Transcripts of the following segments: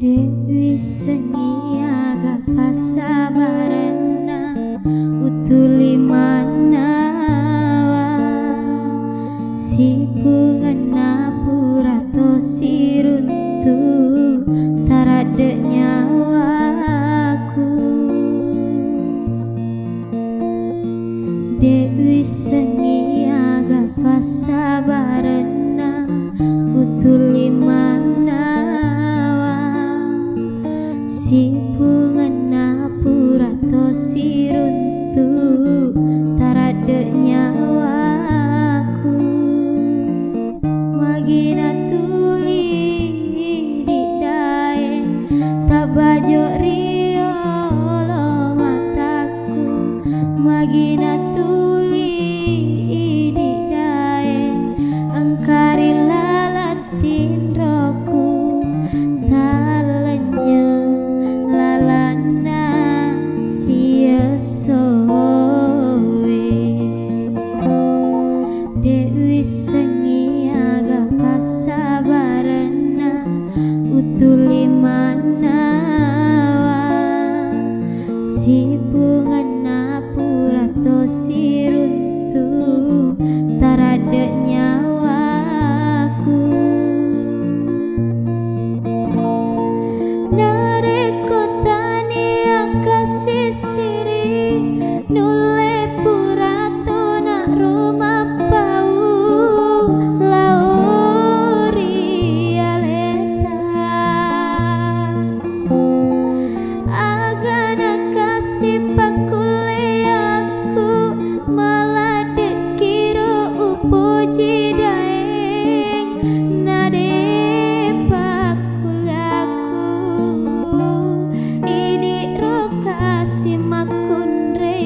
Dewi sengiaga pasabarana utuli manawa si pungana purato siruntu tarade nyawaku. Dewi sengiaga pasabarana utuli manawa si pungana purato siruntu tarade nyawaku. Magina tuli di dae tabajo riolo mataku. Magina tuli di dae engkari lalatin roku talenya lalana sia sowe. Dewi sengiaga pasabarana utuli manawa si pungana purato siruntu tarade nyawaku. Nareko tania kasih siri nule purato na rumah pau laori aleta agana kasih pakule aku malah dekiro upuji daeng nade pakule aku ini rokasi makunre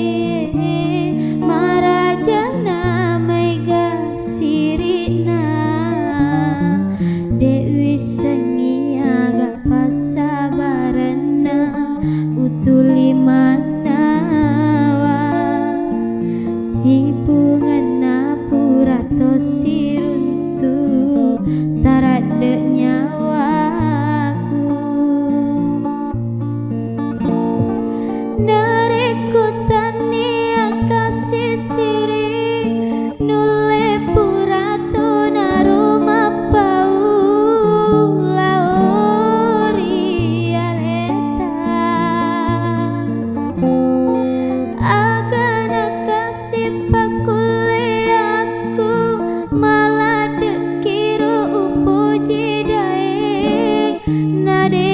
marajana mega sirina. Dewi sengiaga pasabarana utuli manawa si pungana purato siruntu tarade nyawaku. Nareko tania kasih siri nule purato na rumah pau laori aleta agana kasih pakule aku malah dekiro upuji daeng nade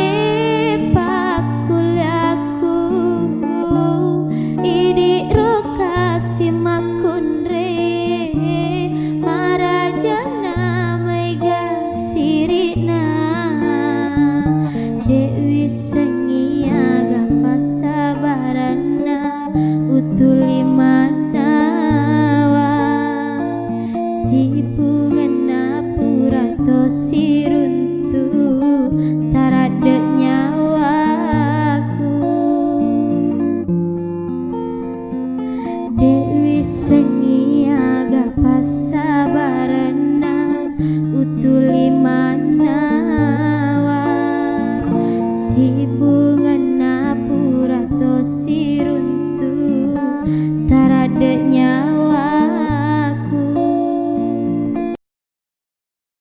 pakule aku idi rokasi makunre marajana mega sirina. Dewi sengiaga pasabarana utuli manawa si pungana purato siruntu tarade nyawaku. Dewi sengiaga pasabarana utuli manawa si pungana purato siruntu